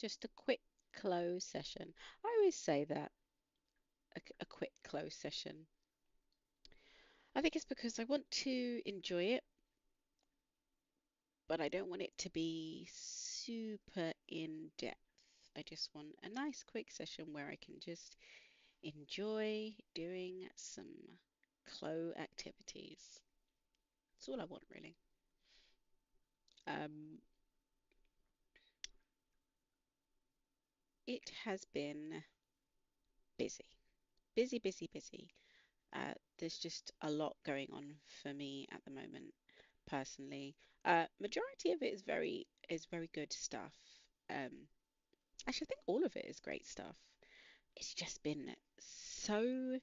Just a quick close session. I always say that a quick close session. I think it's because I want to enjoy it, but I don't want it to be super in depth. I just want a nice quick session where I can just enjoy doing some clo activities. That's all I want, really. Um, it has been busy, busy, busy, busy. There's just a lot going on for me at the moment, personally. Majority of it is very good stuff. Um, Actually, I think all of it is great stuff. It's just been so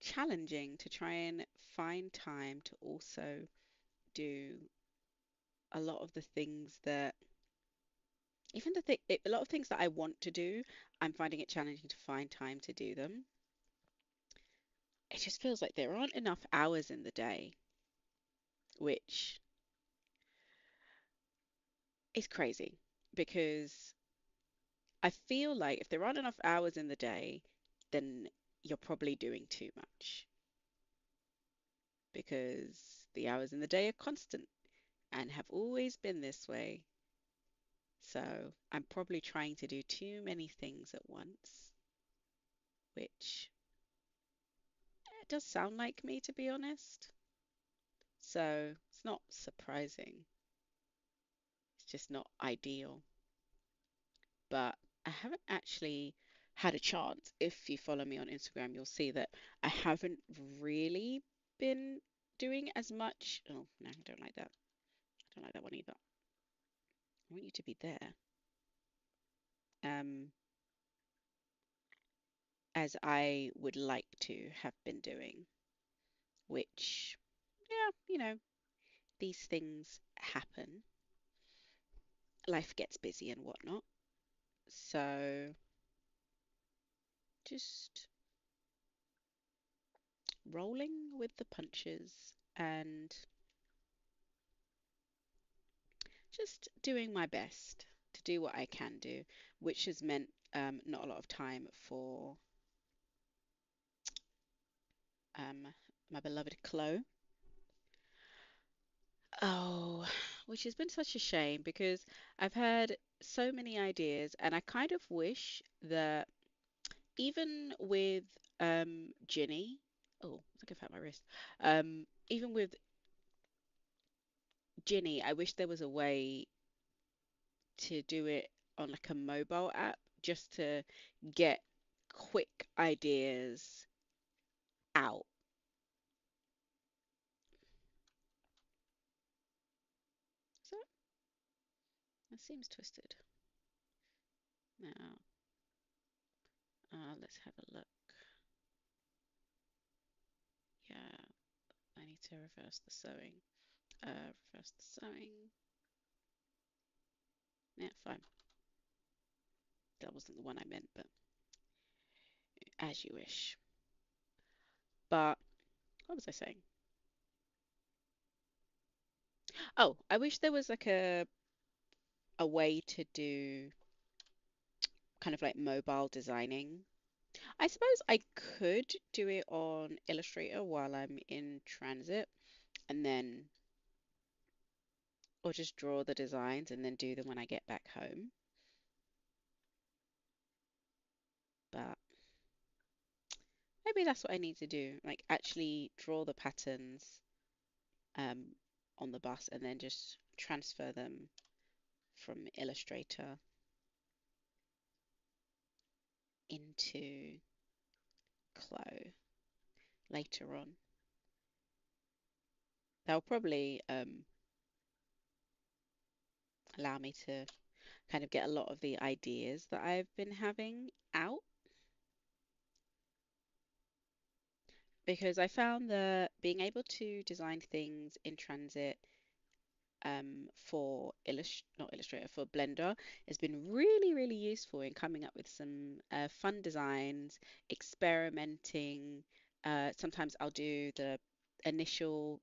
challenging to try and find time to also do a lot of the things that even a lot of things that I want to do, I'm finding it challenging to find time to do them. It just feels like there aren't enough hours in the day, which is crazy because I feel like if there aren't enough hours in the day, then you're probably doing too much because the hours in the day are constant and have always been this way. So I'm probably trying to do too many things at once, which does sound like me, to be honest. So it's not surprising. It's just not ideal. But I haven't actually had a chance. If you follow me on Instagram, you'll see that I haven't really been doing as much. Oh, no, I don't like that. I don't like that one either. I want you to be there. Um, as I would like to have been doing, which, yeah, these things happen. Life gets busy and whatnot. So just rolling with the punches and just doing my best to do what I can do, which has meant not a lot of time for um, my beloved Chloe. Oh, which has been such a shame because I've had so many ideas, and I kind of wish that even with Ginny, oh, I think I've hurt my wrist. Even with Ginny, I wish there was a way to do it on like a mobile app just to get quick ideas out. So that seems twisted. Now, let's have a look. Yeah, I need to reverse the sewing. Reverse the sewing. Yeah, fine. That wasn't the one I meant, but as you wish. But what was I saying? Oh, I wish there was like a way to do kind of like mobile designing. I suppose I could do it on Illustrator while I'm in transit and then, or just draw the designs and then do them when I get back home. But maybe that's what I need to do, like actually draw the patterns um, on the bus and then just transfer them from Illustrator into Clo later on. That'll probably allow me to kind of get a lot of the ideas that I've been having out because I found that being able to design things in transit for not Illustrator, for Blender has been really, really useful in coming up with some fun designs, experimenting. Sometimes I'll do the initial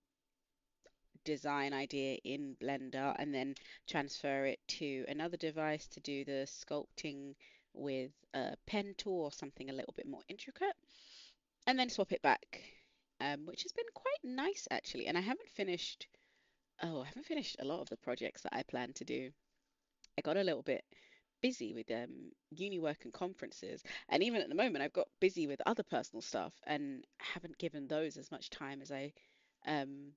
design idea in Blender and then transfer it to another device to do the sculpting with a pen tool or something a little bit more intricate, and then swap it back, which has been quite nice actually. And I haven't finished a lot of the projects that I plan to do. I got a little bit busy with uni work and conferences, and even at the moment, I've got busy with other personal stuff and haven't given those as much time um,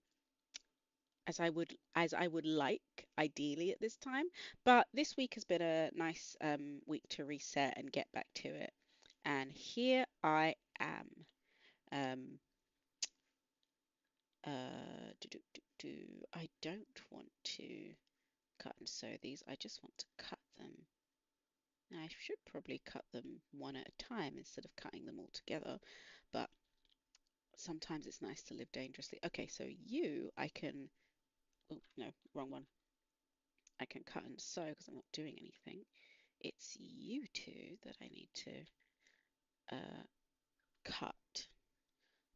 as I would like ideally at this time. But this week has been a nice week to reset and get back to it. And here I am. Um, I don't want to cut and sew these. I just want to cut them. Now, I should probably cut them one at a time instead of cutting them all together, but sometimes it's nice to live dangerously. Okay, so I can, oh no, wrong one. I can cut and sew because I'm not doing anything. It's you two that I need to uh, cut.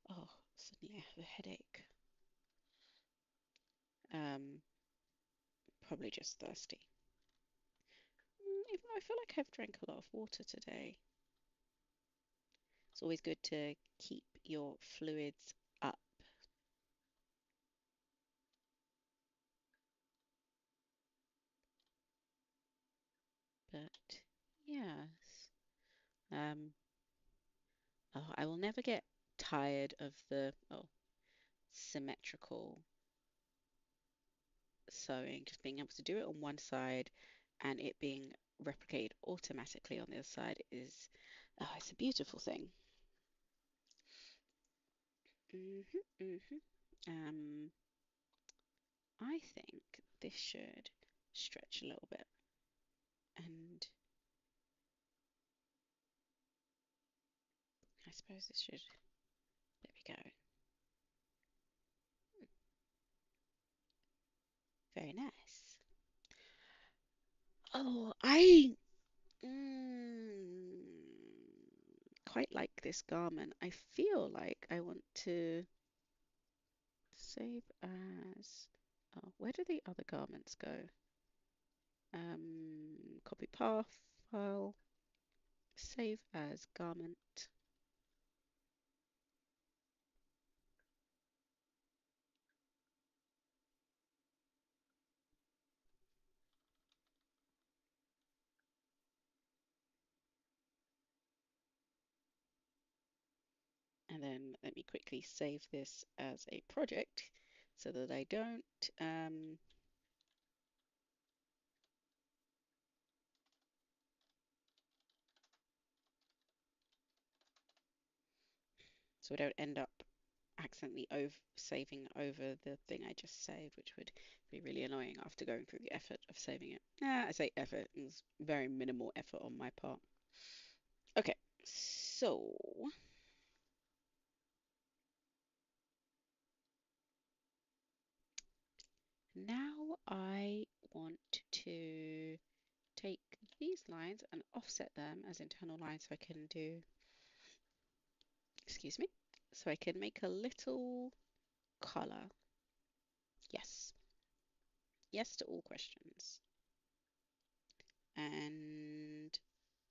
Oh, suddenly I have a headache. Um, Probably just thirsty. Even though I feel like I've drank a lot of water today. It's always good to keep your fluids up. But yes, um, oh, I will never get tired of the symmetrical sewing, just being able to do it on one side and it being replicated automatically on the other side is, oh, it's a beautiful thing. hmm hmm I think this should stretch a little bit, and I suppose this should, there we go. Very nice. Oh, I mm, quite like this garment. I feel like I want to save as. Oh, where do the other garments go? Copy path file, save as garment. And then let me quickly save this as a project so that I don't. So I don't end up accidentally over saving over the thing I just saved, which would be really annoying after going through the effort of saving it. I say effort, it was very minimal effort on my part. Okay, so now I want to take these lines and offset them as internal lines so I can do, excuse me, so I can make a little collar. Yes, yes to all questions. And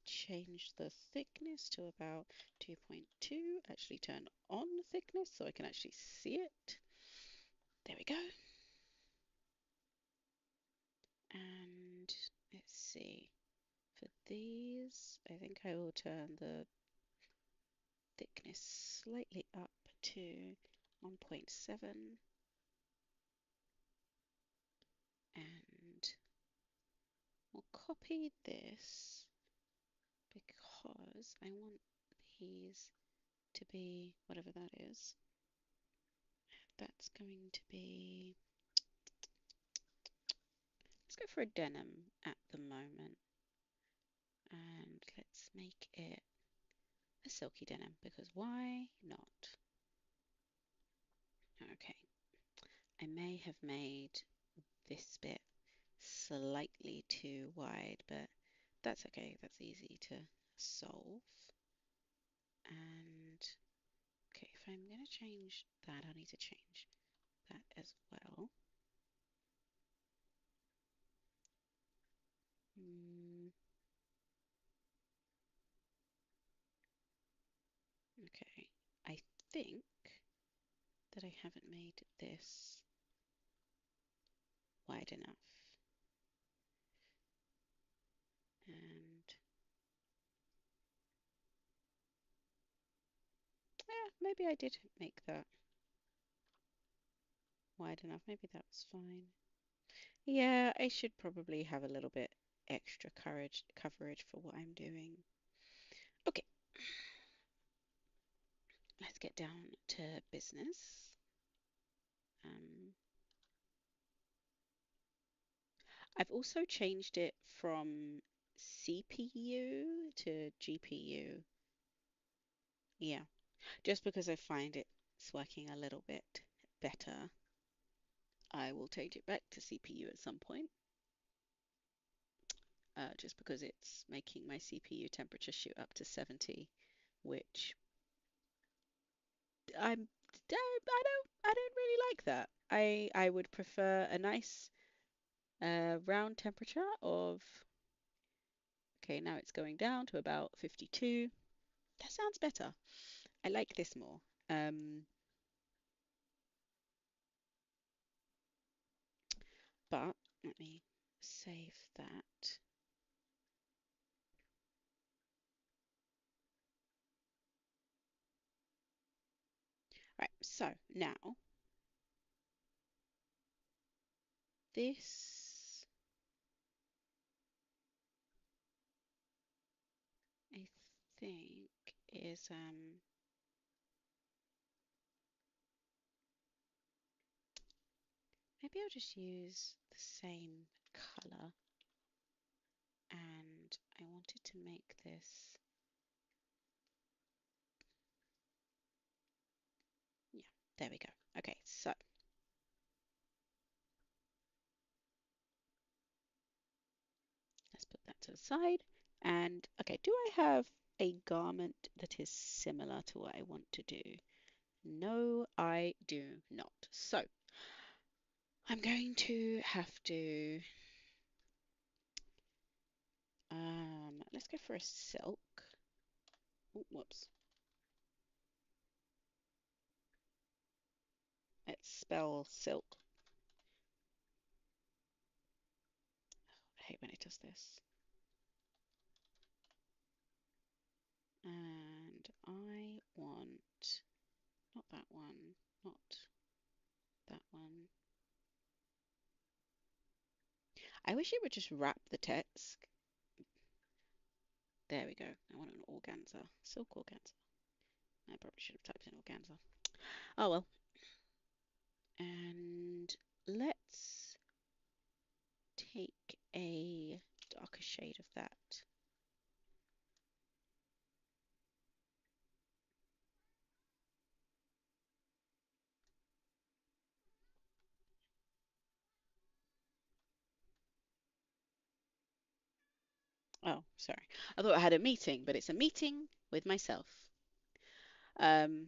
change the thickness to about 2.2. Actually turn on the thickness so I can actually see it. There we go. And let's see. For these, I think I will turn the thickness slightly up to 1.7, and we'll copy this because I want these to be whatever that is. That's going to be, let's go for a denim at the moment, and let's make it a silky denim because why not? Okay, I may have made this bit slightly too wide, but that's okay, that's easy to solve. And okay, if I'm going to change that, I need to change that as well. think that I haven't made this wide enough. And yeah, maybe I did make that wide enough. Maybe that was fine. Yeah, I should probably have a little bit extra coverage for what I'm doing. Okay, let's get down to business. Um, I've also changed it from CPU to GPU. Yeah, just because I find it's working a little bit better. I will change it back to CPU at some point, just because it's making my CPU temperature shoot up to 70, which I don't really like that. I would prefer a nice round temperature of, okay, now it's going down to about 52. That sounds better. I like this more. Um, but let me save that. Right, so now this I think is maybe I'll just use the same color, and I wanted to make this, yeah, there we go. Okay, so let's put that to the side. And okay, do I have a garment that is similar to what I want to do? No, I do not. So I'm going to have to, let's go for a silk. Oh, whoops. Let's spell silk. I hate when it does this. And I want, not that one, not that one. I wish it would just wrap the text. There we go. I want an organza, silk organza. I probably should have typed in organza. Oh well. And let's take a darker shade of that. Oh, sorry. I thought I had a meeting, but it's a meeting with myself. Um,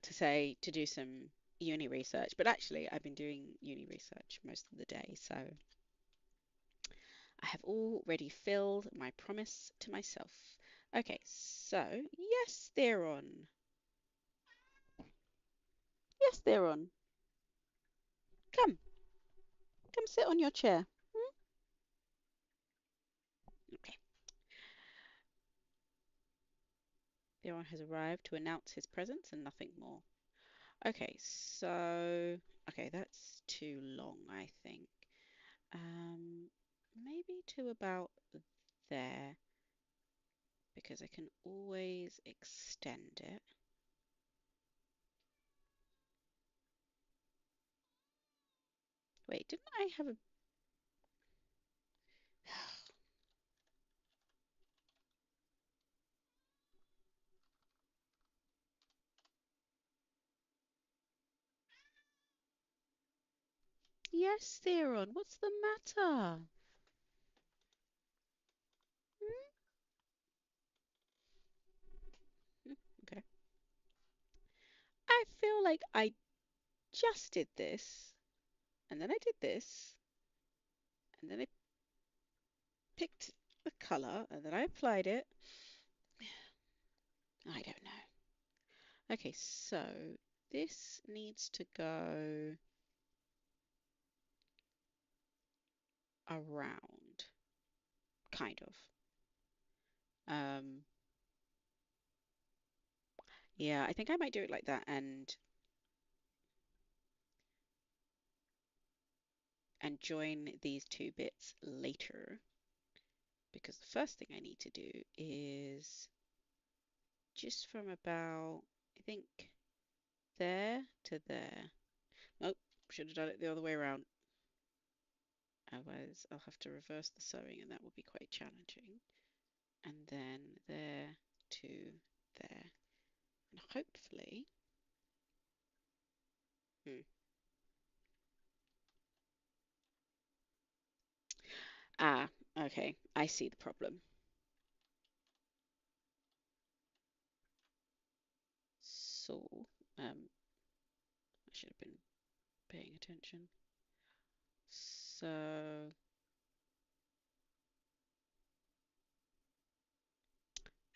to say to do some uni research, but actually I've been doing uni research most of the day, so I have already filled my promise to myself. Okay, so yes, they're on. Yes, they're on. Come, come sit on your chair. Hmm? Okay. Theron has arrived to announce his presence and nothing more. Okay, so okay, that's too long, I think. Um, maybe to about there, because I can always extend it. Wait, didn't I have a... Yes, Theron, what's the matter? Hmm? Okay. I feel like I just did this, and then I did this, and then I picked the color, and then I applied it. I don't know. Okay, so this needs to go around, kind of. Um, yeah, I think I might do it like that and join these two bits later because the first thing I need to do is just from about, I think, there to there. Nope, should have done it the other way around. Otherwise, I'll have to reverse the sewing and that will be quite challenging. And then there to there. And hopefully, hmm. Ah, okay, I see the problem. So, I should have been paying attention. So,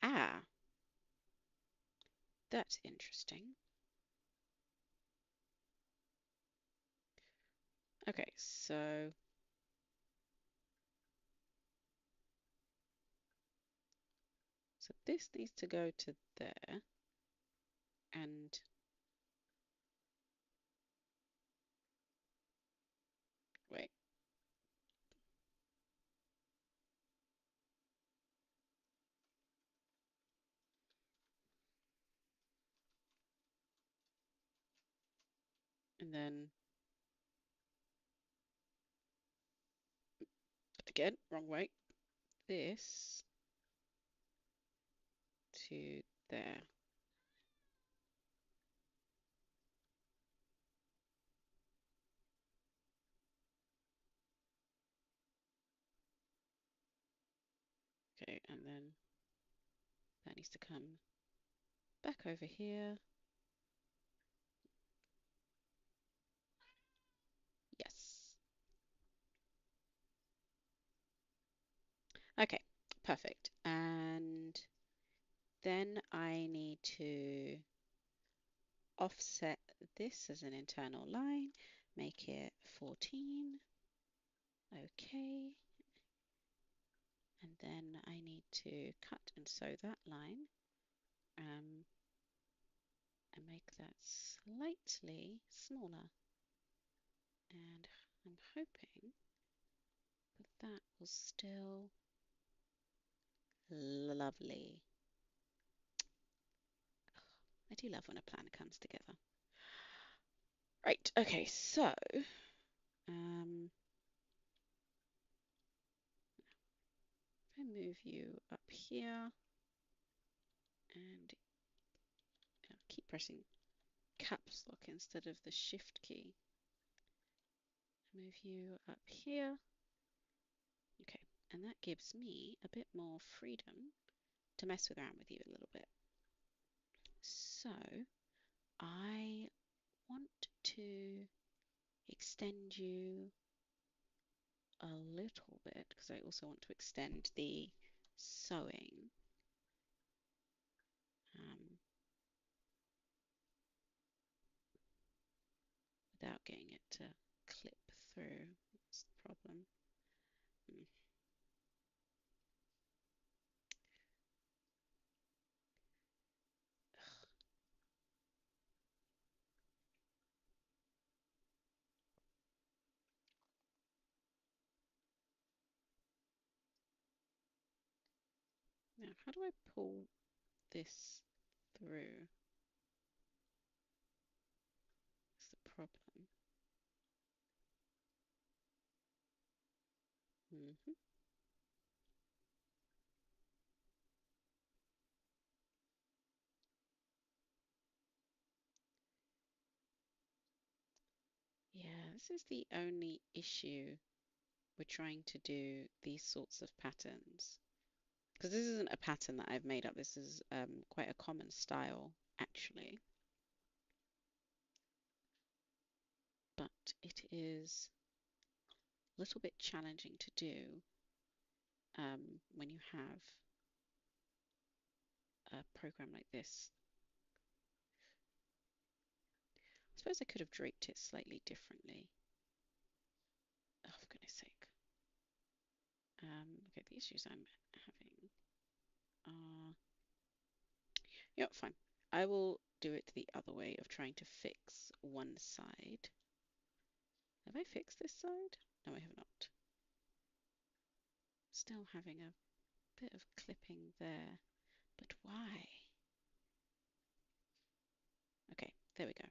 ah, that's interesting. Okay, so this needs to go to there, and wait, and then again, wrong way. This to there. Okay, and then that needs to come back over here. Yes. Okay, perfect. And then I need to offset this as an internal line, make it 14. Okay. And then I need to cut and sew that line and make that slightly smaller. And I'm hoping that that will still lovely. I do love when a plan comes together. Right, okay, so um, if I move you up here and keep pressing caps lock instead of the shift key, move you up here. Okay, and that gives me a bit more freedom to mess around with you a little bit. So I want to extend you a little bit because I also want to extend the sewing um, without getting it to clip through. That's the problem. Hmm. Now, how do I pull this through? That's the problem. Hmm. Yeah, this is the only issue we're trying to do these sorts of patterns. Because this isn't a pattern that I've made up, this is quite a common style actually. But it is a little bit challenging to do when you have a program like this. suppose I could have draped it slightly differently. Oh, for goodness sake. Okay, the issues I'm having are... Yeah, fine. I will do it the other way of trying to fix one side. Have I fixed this side? No, I have not. Still having a bit of clipping there, but why? Okay, there we go.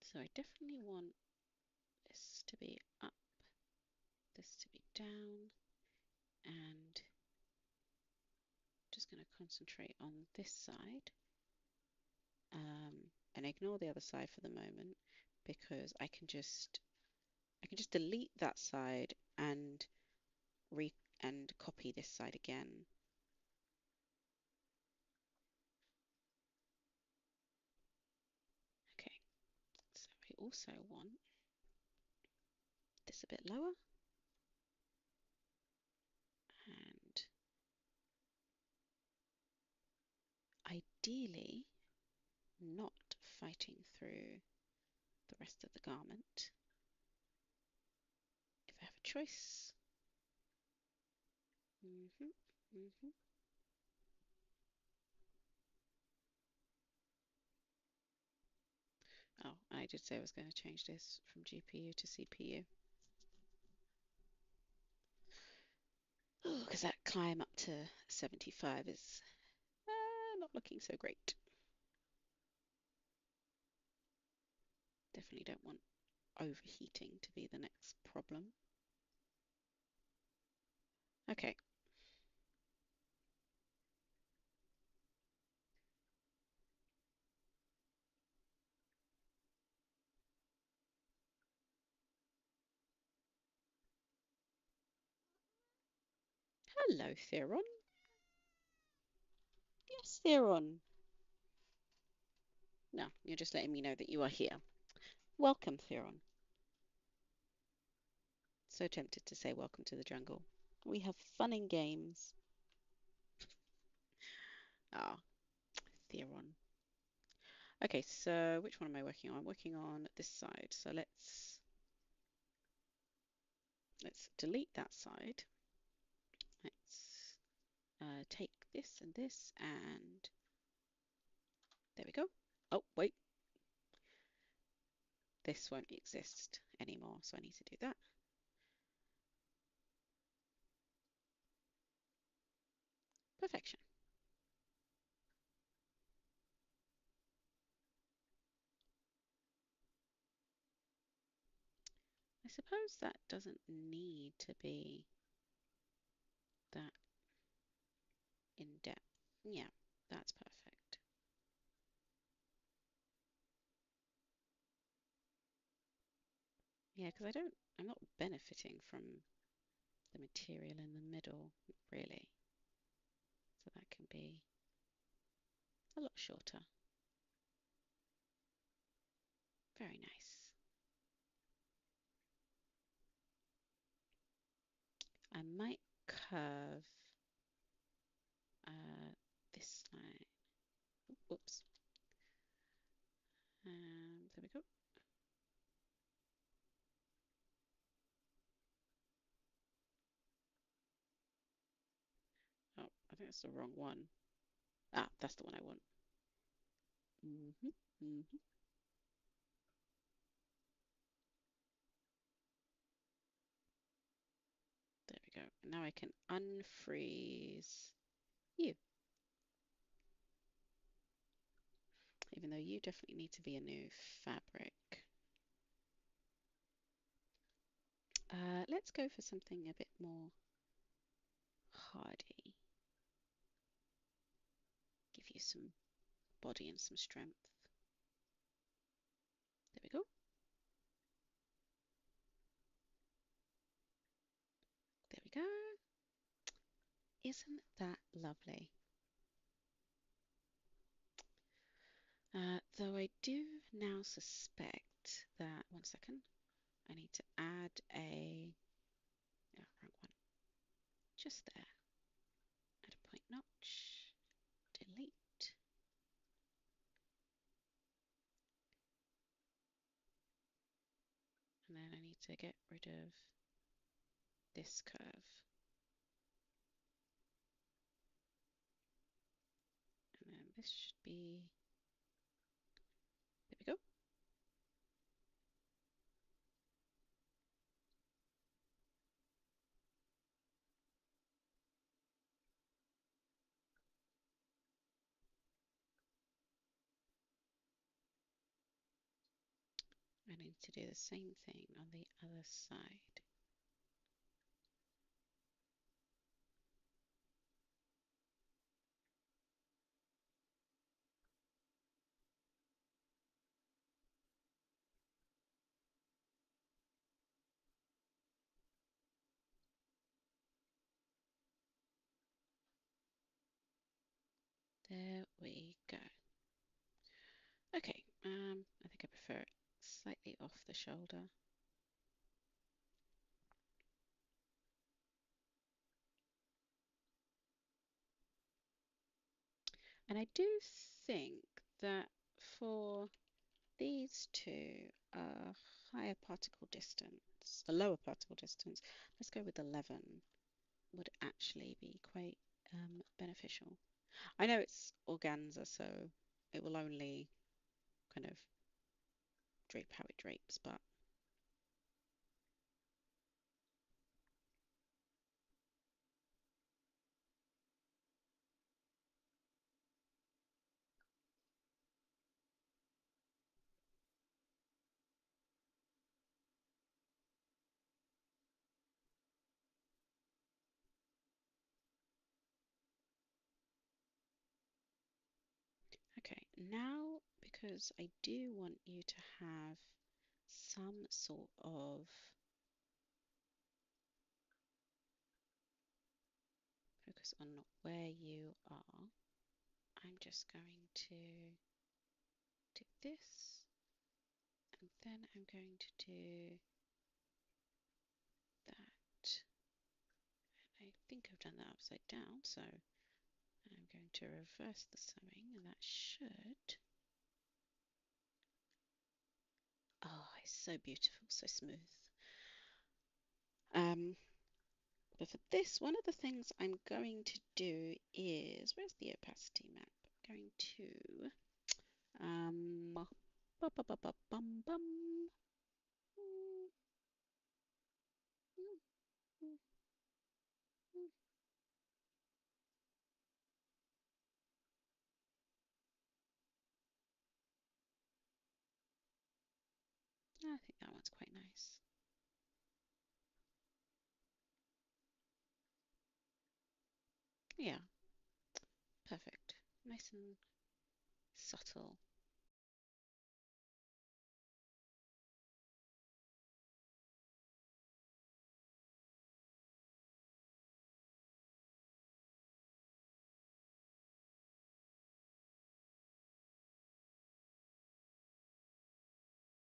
So I definitely want this to be up, this to be down, and just going to concentrate on this side and ignore the other side for the moment because I can just delete that side and copy this side again. Okay, so I also want this a bit lower and ideally not fighting through the rest of the garment. If I have a choice. Oh, I did say I was going to change this from GPU to CPU. Oh, because that climb up to 75 is not looking so great. Definitely don't want overheating to be the next problem. Okay. Hello, Theron. Yes, Theron. No, you're just letting me know that you are here. Welcome, Theron. So tempted to say welcome to the jungle. We have fun and games. Ah, Theron. Okay, so which one am I working on? I'm working on this side. So let's delete that side. Let's take this and this, and there we go. Oh, wait. This won't exist anymore, so I need to do that. Perfection. I suppose that doesn't need to be that in depth. Yeah, that's perfect. Yeah, because I'm not benefiting from the material in the middle, really. So that can be a lot shorter. Very nice. I might curve this line. Whoops. There we go. Oh, I think that's the wrong one. Ah, that's the one I want. There we go. Now I can unfreeze you. Even though you definitely need to be a new fabric. Let's go for something a bit more hardy. Give you some body and some strength. There we go. There we go. Isn't that lovely? Though I do now suspect that, one second, I need to add a, yeah, wrong one. just there. Add a point notch, delete. And then I need to get rid of this curve. And then this should be, there we go. I need to do the same thing on the other side. There we go. Okay, I think I prefer it slightly off the shoulder. And I do think that for these two, higher particle distance, a lower particle distance, let's go with 11, would actually be quite beneficial. I know it's organza, so it will only kind of drape how it drapes, but okay. Now, because I do want you to have some sort of focus on where you are, I'm just going to do this, and then I'm going to do that. I think I've done that upside down, so I'm going to reverse the sewing, and that should... Oh, it's so beautiful, so smooth. But for this, one of the things I'm going to do is, where's the opacity map? I'm going to ba, ba, ba, ba, bum, bum. I think that one's quite nice. Yeah, perfect. Nice and subtle.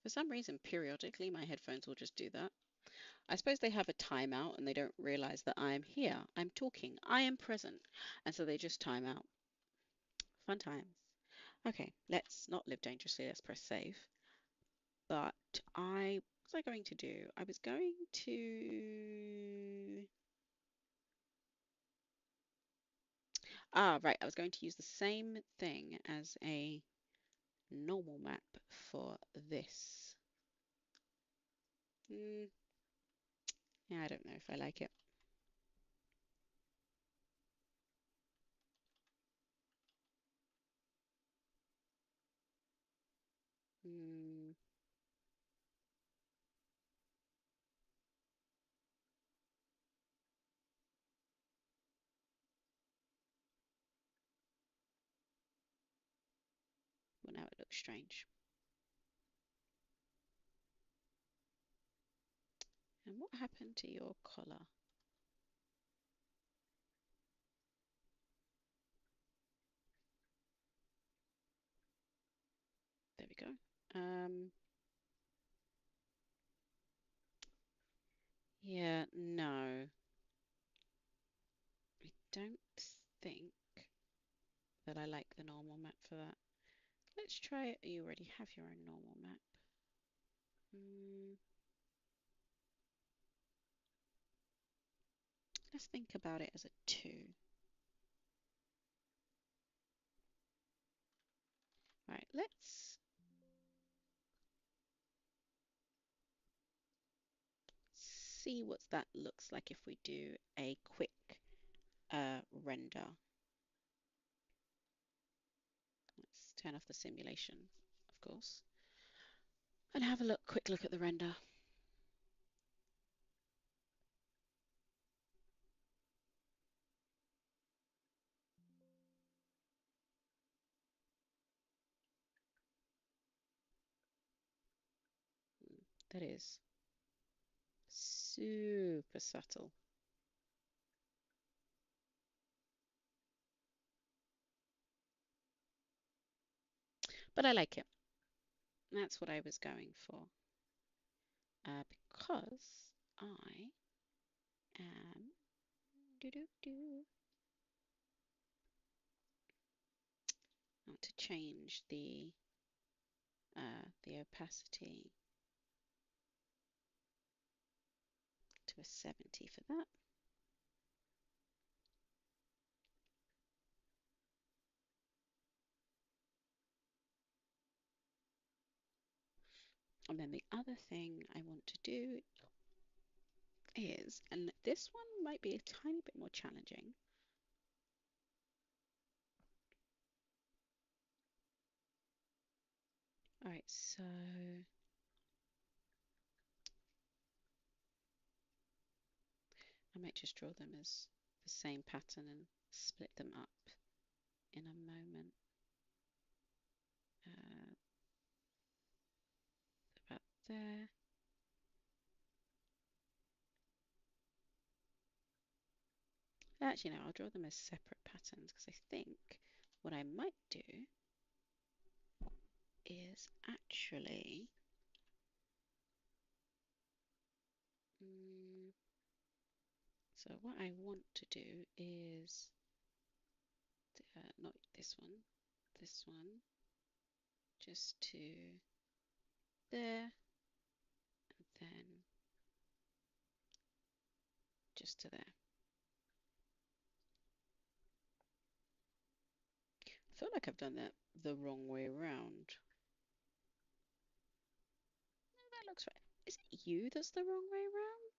For some reason, periodically, my headphones will just do that. I suppose they have a timeout and they don't realize that I'm here, I'm talking, I am present. And so they just time out. Fun times. Okay, let's not live dangerously, let's press save. But what was I going to do? I was going to... right, I was going to use the same thing as a normal map for this. Yeah, I don't know if I like it. Mm, well, now it looks strange. And what happened to your collar? There we go. Yeah, no. don't think that I like the normal map for that. Let's try it. You already have your own normal map. Let's think about it as a 2. Right, let's see what that looks like if we do a quick render. Let's turn off the simulation, of course, and have a quick look at the render. That is super subtle. But I like it. That's what I was going for. Because I am I want to change the opacity to a 70 for that. And then the other thing I want to do is, and this one might be a tiny bit more challenging. All right, so I might just draw them as the same pattern and split them up in a moment. About there. Actually, no, I'll draw them as separate patterns because I think what I might do is actually so what I want to do is not this one, just to there, and then just to there. I feel like I've done that the wrong way around. No, that looks right. Is it you that's the wrong way around?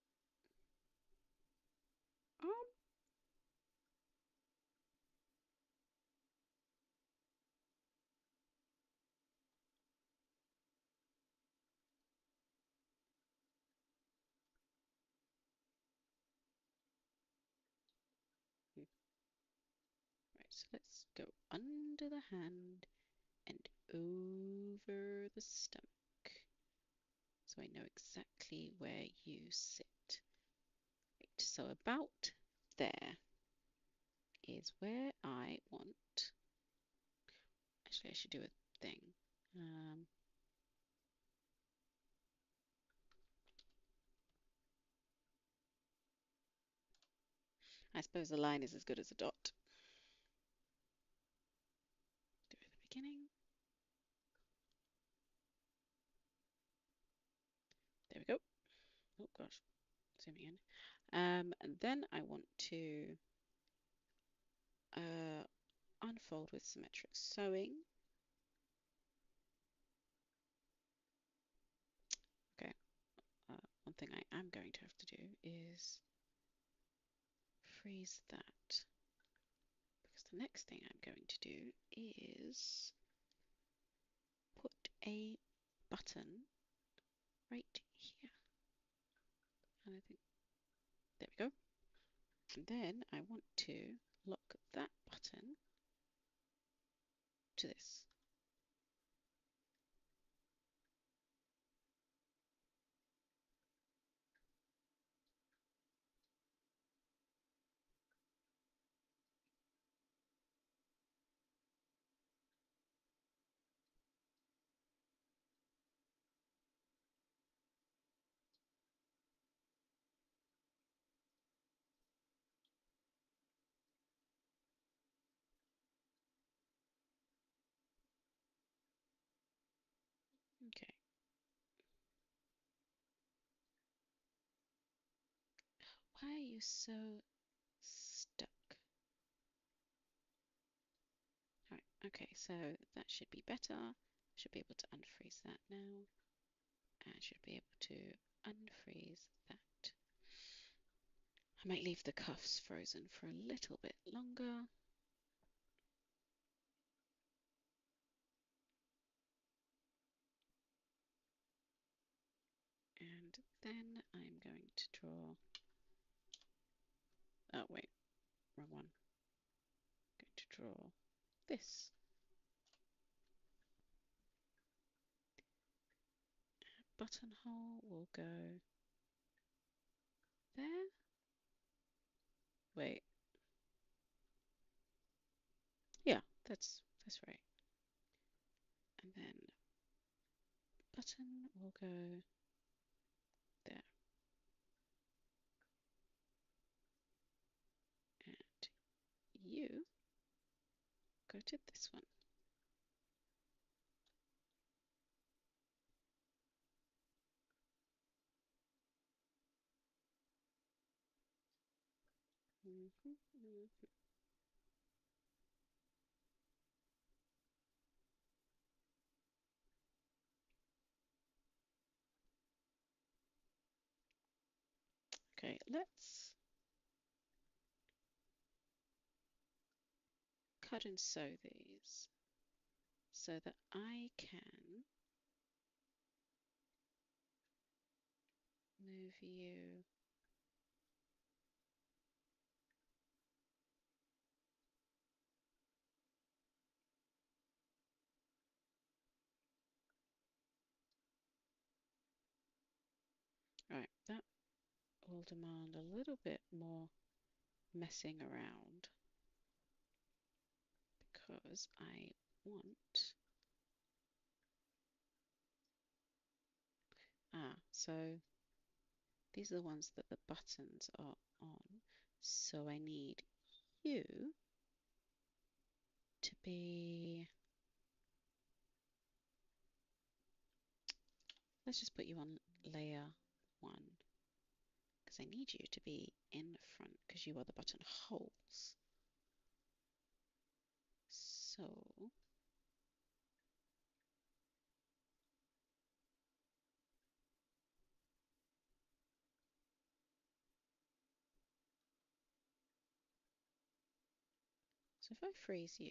Right, so let's go under the hand and over the stomach. So I know exactly where you sit. Right, so about there is where I want. Actually, I should do a thing. I suppose a line is as good as a dot. Do it at the beginning. There we go. Oh gosh, zooming in. And then I want to unfold with symmetric sewing. Okay. One thing I am going to have to do is freeze that, because the next thing I'm going to do is put a button right here. And I think, there we go. And then I want to lock that button to this. Why are you so stuck? Right, okay, so that should be better. Should be able to unfreeze that now. And should be able to unfreeze that. I might leave the cuffs frozen for a little bit longer. And then I'm going to draw, oh wait, wrong one. I'm going to draw this. Buttonhole will go there. Wait, yeah, that's right. And then button will go there. And you go to this one. Okay, let's cut and sew these so that I can move you right. That will demand a little bit more messing around because I want so these are the ones that the buttons are on, so I need you to be, let's just put you on layer 1 because I need you to be in front because you are the buttonholes. So if I freeze you,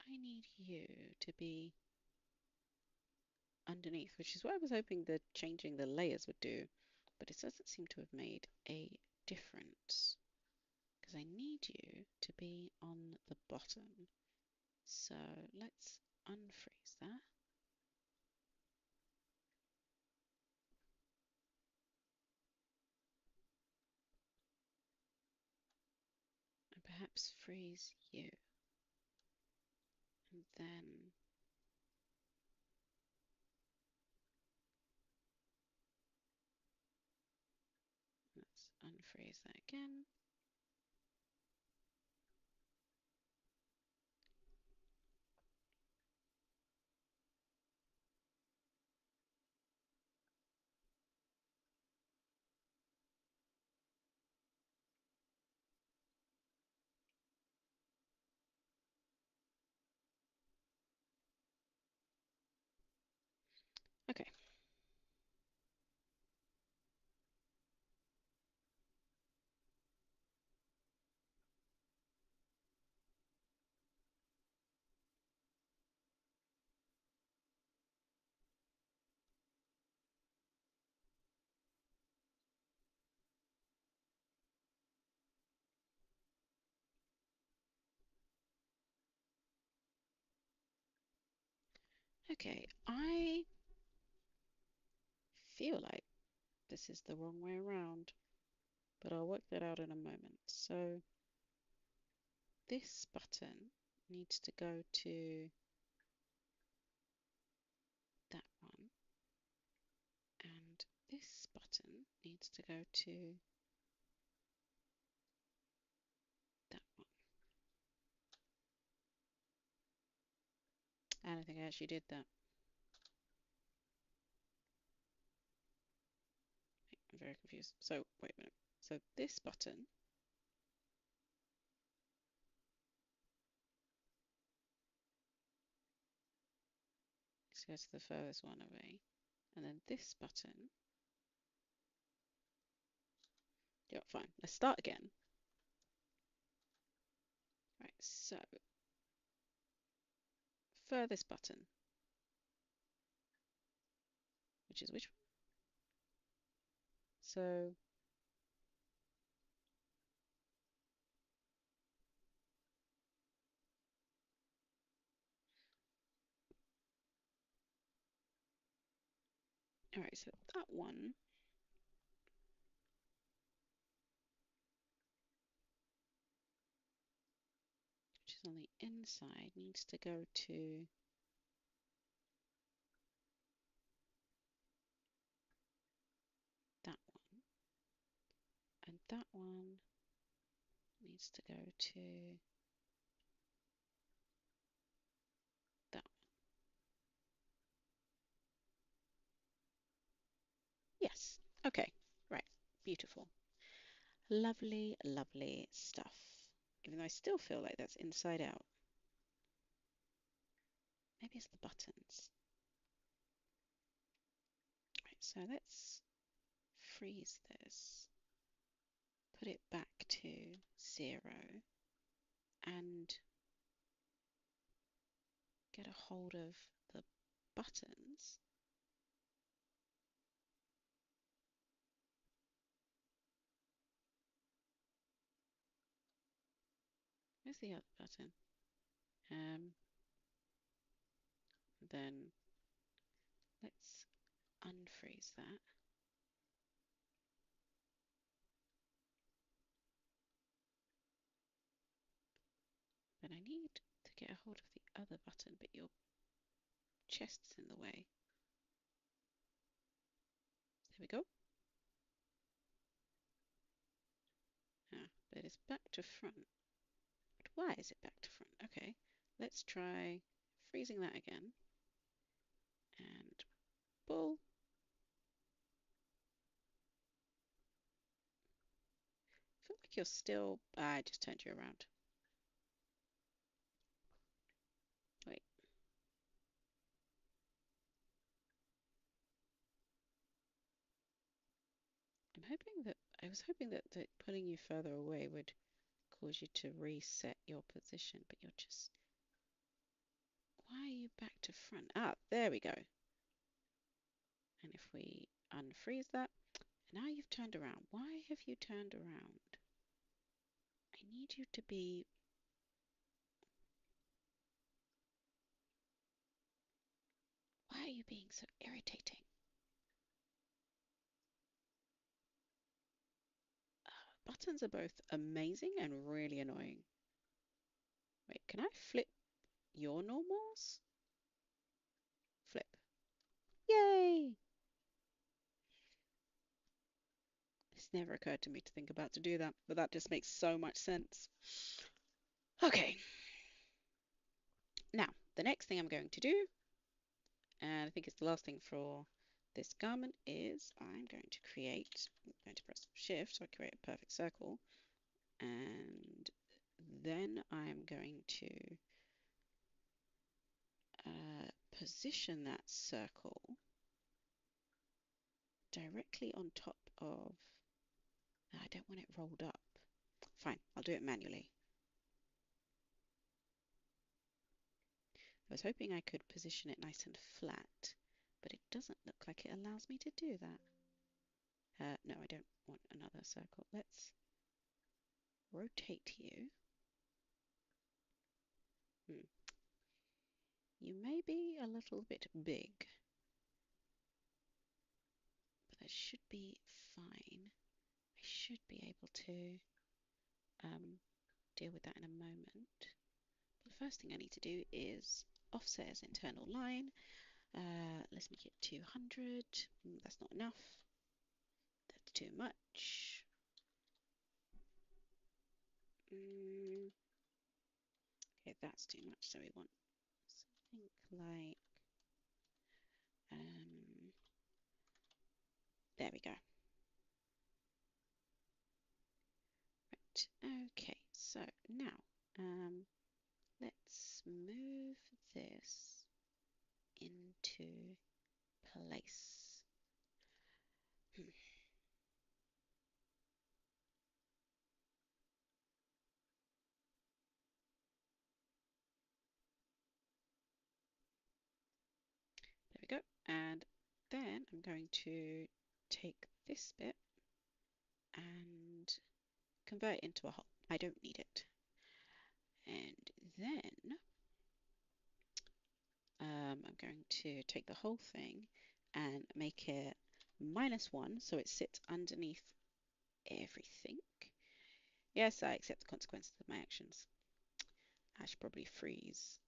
I need you to be underneath, which is what I was hoping that changing the layers would do, but it doesn't seem to have made a difference because I need you to be on the bottom. So let's unfreeze that. And perhaps freeze you. And then let's unfreeze that again. Okay. Okay, I feel like this is the wrong way around, but I'll work that out in a moment. So this button needs to go to that one, and this button needs to go to that one. I don't think I actually did that. I'm very confused. So wait a minute. So this button, let's go to the furthest one away. And then this button, yeah, fine. Let's start again. Right, so furthest button, which is which one? So all right, so that one, which is on the inside, needs to go to that one. And that one needs to go to that one. Yes. Okay. Right. Beautiful. Lovely, lovely stuff. Even though I still feel like that's inside out. Maybe it's the buttons. Right, so let's freeze this. Put it back to 0 and get a hold of the buttons. Where's the other button? Then let's unfreeze that. But I need to get a hold of the other button, but your chest's in the way. There we go. Ah, but it's back to front. But why is it back to front? Okay, let's try freezing that again. And pull. I feel like you're still... I just turned you around. Wait. I was hoping that pulling you further away would cause you to reset your position, but you're just... Why are you back to front? Ah, there we go. And if we unfreeze that, now you've turned around. Why have you turned around? I need you to be... Why are you being so irritating? Buttons are both amazing and really annoying. Wait, can I flip your normals? Flip. Yay! It's never occurred to me to think about to do that, but that just makes so much sense. Okay. Now, the next thing I'm going to do, and I think it's the last thing for this garment, is I'm going to press Shift so I create a perfect circle, and then I'm going to position that circle directly on top of... I don't want it rolled up. Fine, I'll do it manually. I was hoping I could position it nice and flat, but it doesn't look like it allows me to do that. No, I don't want another circle. Let's rotate you. You may be a little bit big, but that should be fine. I should be able to deal with that in a moment. But the first thing I need to do is offset as internal line. Let's make it 200. That's not enough. That's too much. Okay, that's too much. So we want something like there we go. Okay, so now let's move this into place. Hmm. There we go. And then I'm going to take this bit and convert it into a hole. I don't need it. And then I'm going to take the whole thing and make it -1 so it sits underneath everything. Yes, I accept the consequences of my actions. I should probably freeze,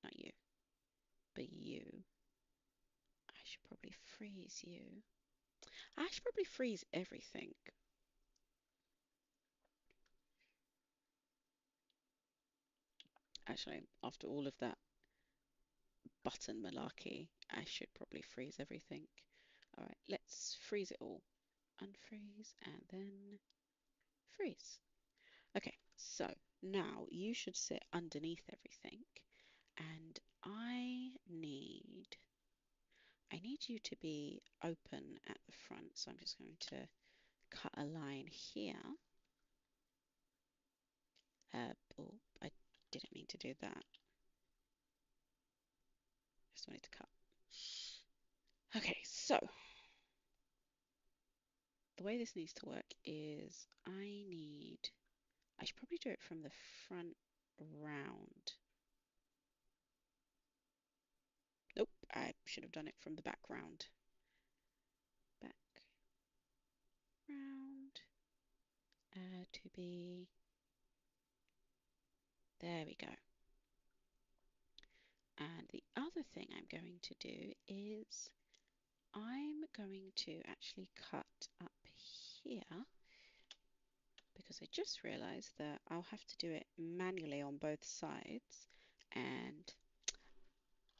not you, but you. I should probably freeze you. I should probably freeze everything. Actually, after all of that button malarkey, I should probably freeze everything. All right, let's freeze it all. Unfreeze and then freeze. Okay, so now you should sit underneath everything, and I need you to be open at the front. So I'm just going to cut a line here. Oh, I didn't mean to do that. Just wanted to cut. Okay, so the way this needs to work is I should probably do it from the front round. Nope, I should have done it from the back round. Back round to be, there we go. And the other thing I'm going to do is I'm going to actually cut up here because I just realized that I'll have to do it manually on both sides and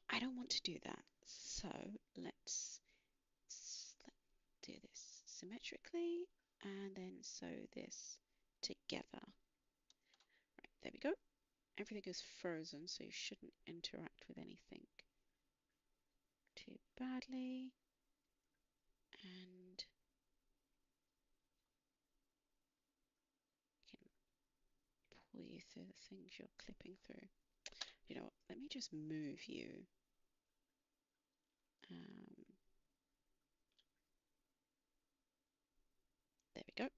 I don't want to do that. So let's do this symmetrically and then sew this together. Right, there we go. Everything is frozen, so you shouldn't interact with anything too badly. And you can pull you through the things you're clipping through. You know what? Let me just move you. Um, there we go.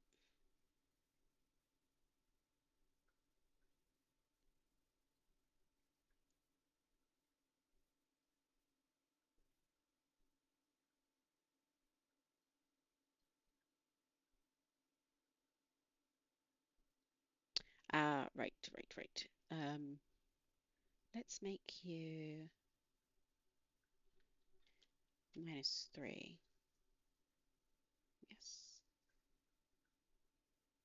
Right. Let's make you -3. Yes.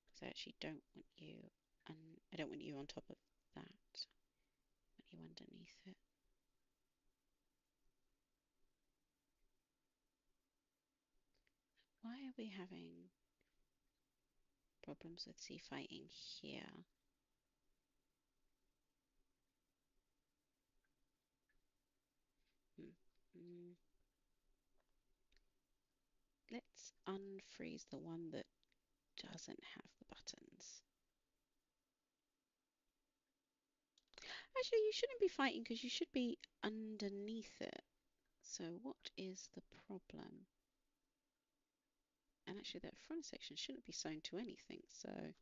Because I actually don't want you, I don't want you on top of that. I want you underneath it. Why are we having problems with sea fighting here? Hmm. Mm. Let's unfreeze the one that doesn't have the buttons. Actually, you shouldn't be fighting because you should be underneath it. So what is the problem? And actually that front section shouldn't be sewn to anything, so you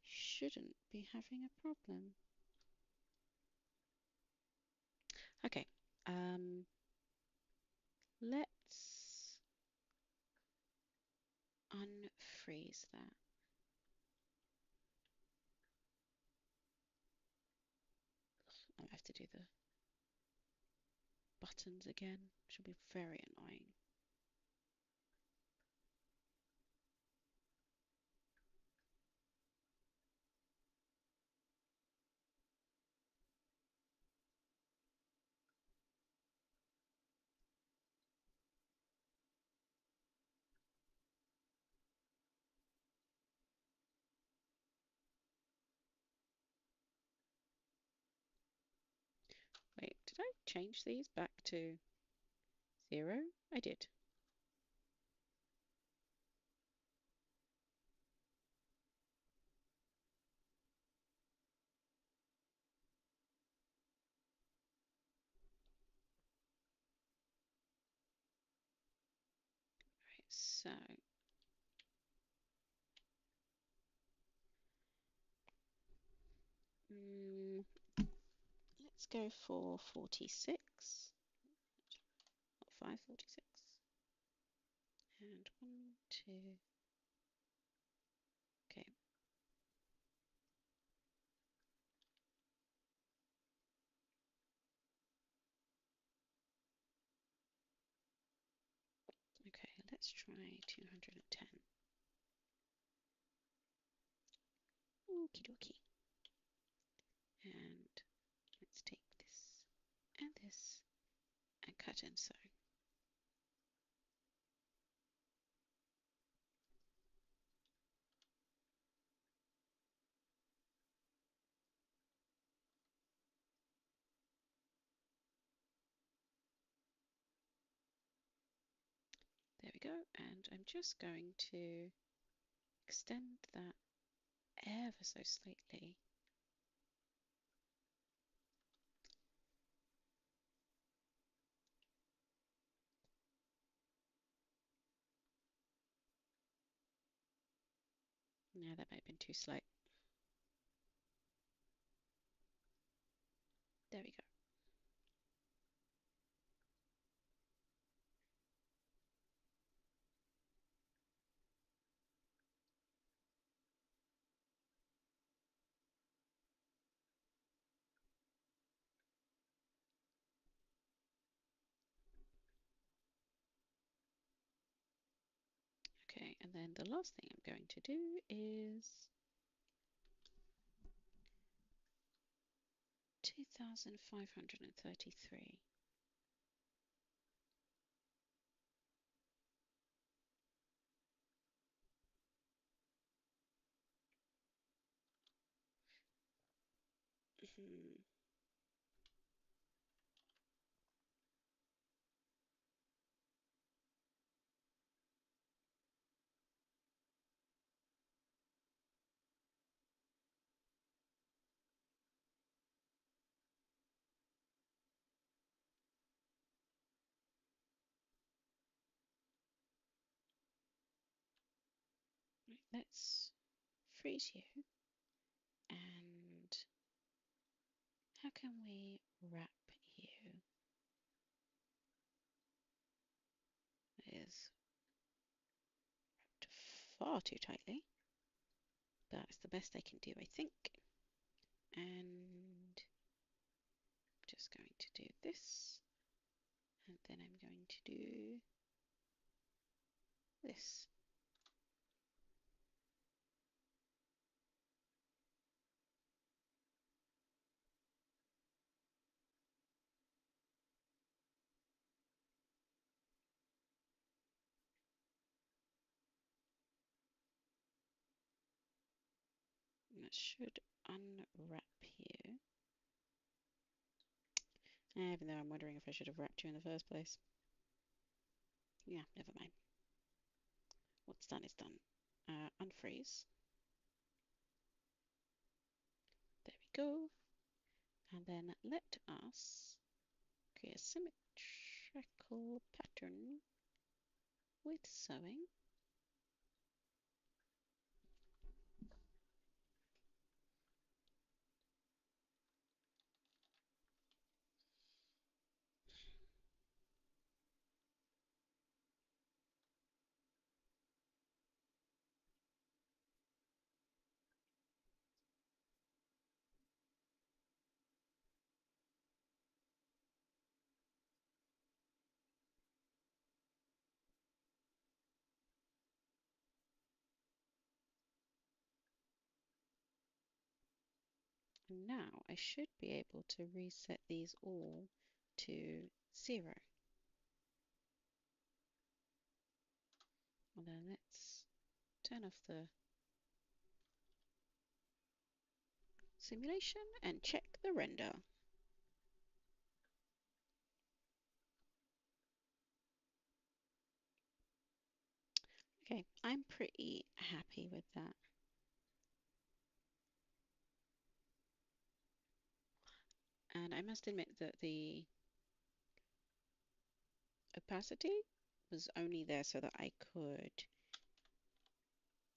shouldn't be having a problem. Okay, let's unfreeze that. I have to do the buttons again, which will be very annoying. Did I change these back to 0? I did. Right, so mm, let's go for 46, not 546. And 1, 2. Okay. Okay, let's try 210. Okie dokie. And let's take this and cut and sew. There we go. And I'm just going to extend that ever so slightly. No, that might have been too slight. There we go. Okay, and then the last thing I'm going to do is 2,533. Right, let's freeze you. And how can we wrap you? It is wrapped far too tightly, but it's the best I can do, I think. And I'm just going to do this, and then I'm going to do this. And that should unwrap you. Even though I'm wondering if I should have wrapped you in the first place. Yeah, never mind. What's done is done. Unfreeze. There we go. And then let us create a symmetrical pattern with sewing. And now I should be able to reset these all to 0. And then let's turn off the simulation and check the render. Okay, I'm pretty happy with that. And I must admit that the opacity was only there so that I could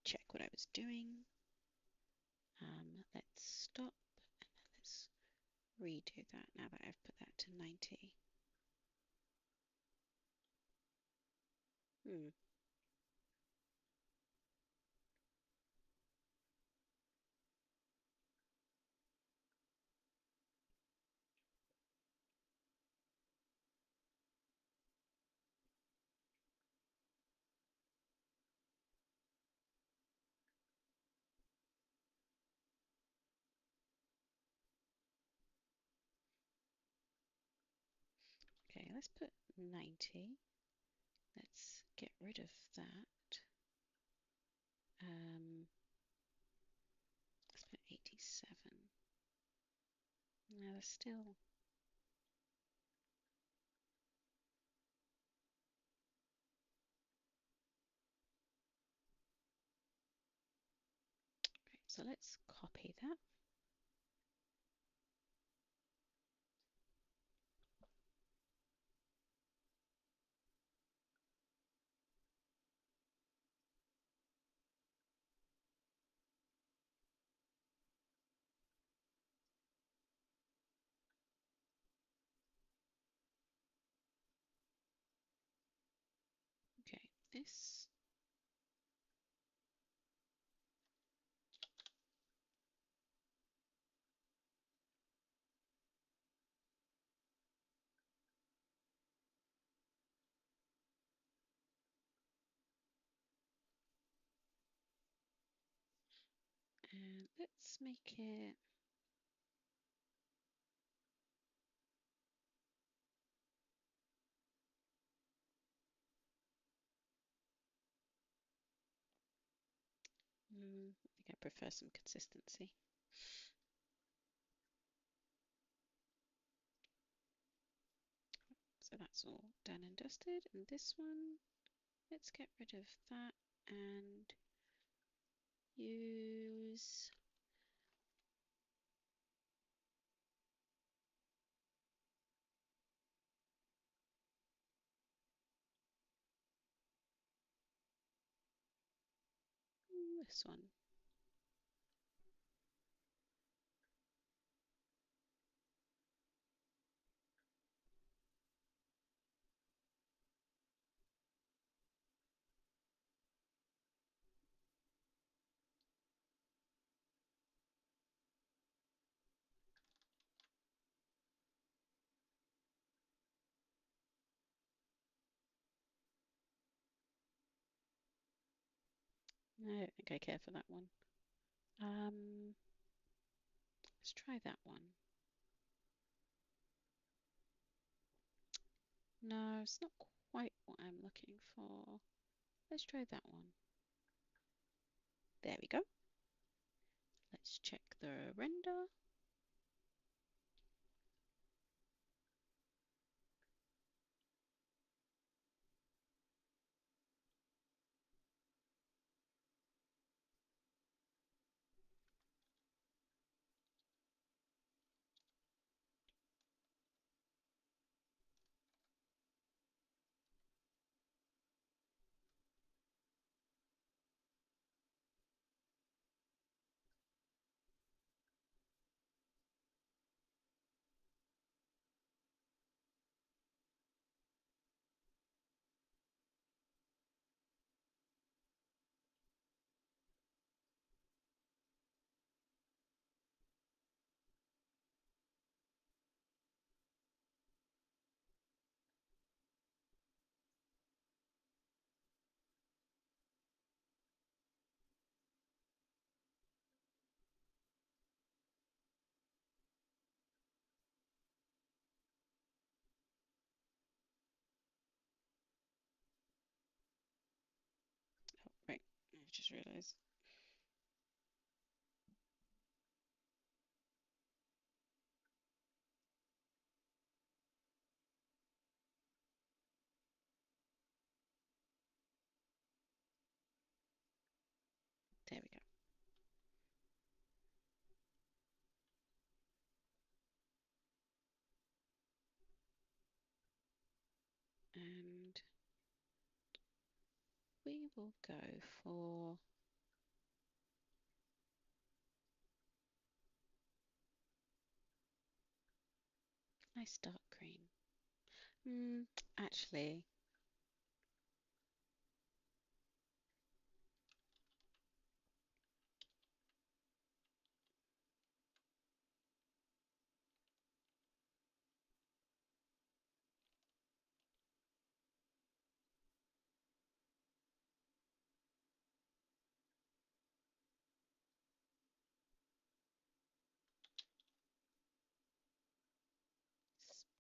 check what I was doing. Let's stop and let's redo that now that I've put that to 90. Hmm. Okay, let's put 90. Let's get rid of that. Let's put 87. Now there's still. Okay, so let's copy that. Okay, this. And let's make it. I think I prefer some consistency. So that's all done and dusted. And this one, let's get rid of that and use. This one. I don't think I care for that one. Let's try that one. No, it's not quite what I'm looking for. Let's try that one. There we go. Let's check the render. Oh, right. I just realized. There we go. And we will go for nice dark green. Actually,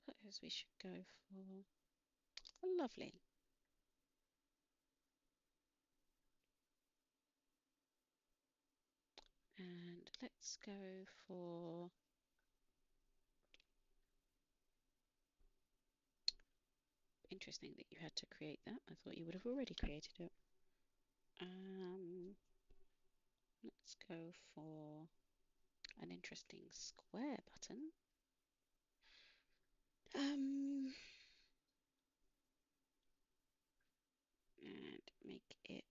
suppose we should go for lovely. And let's go for interesting that you had to create that. I thought you would have already created it. Let's go for an interesting square button. And make it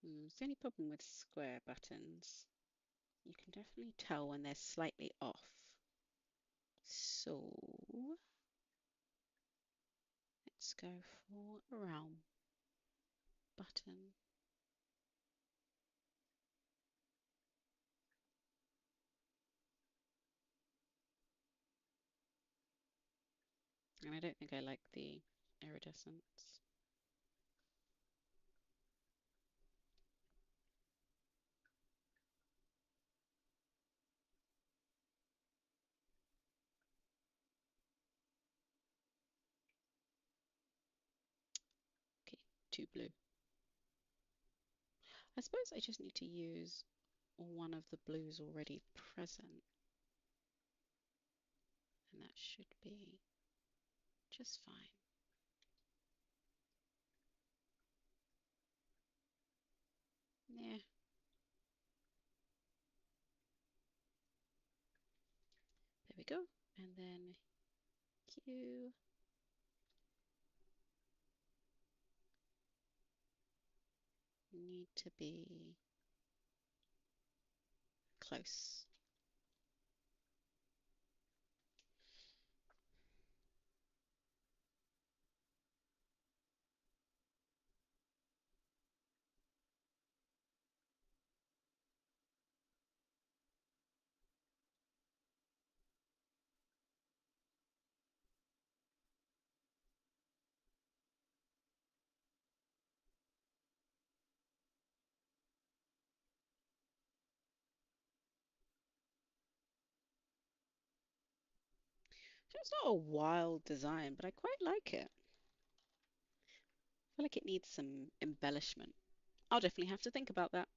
mm, it's the only problem with square buttons. You can definitely tell when they're slightly off. So let's go for a round button. And I don't think I like the iridescence. Okay, too blue. I suppose I just need to use one of the blues already present, and that should be just fine. Yeah. There we go. And then Q. Need to be close. So it's not a wild design, but I quite like it. I feel like it needs some embellishment. I'll definitely have to think about that.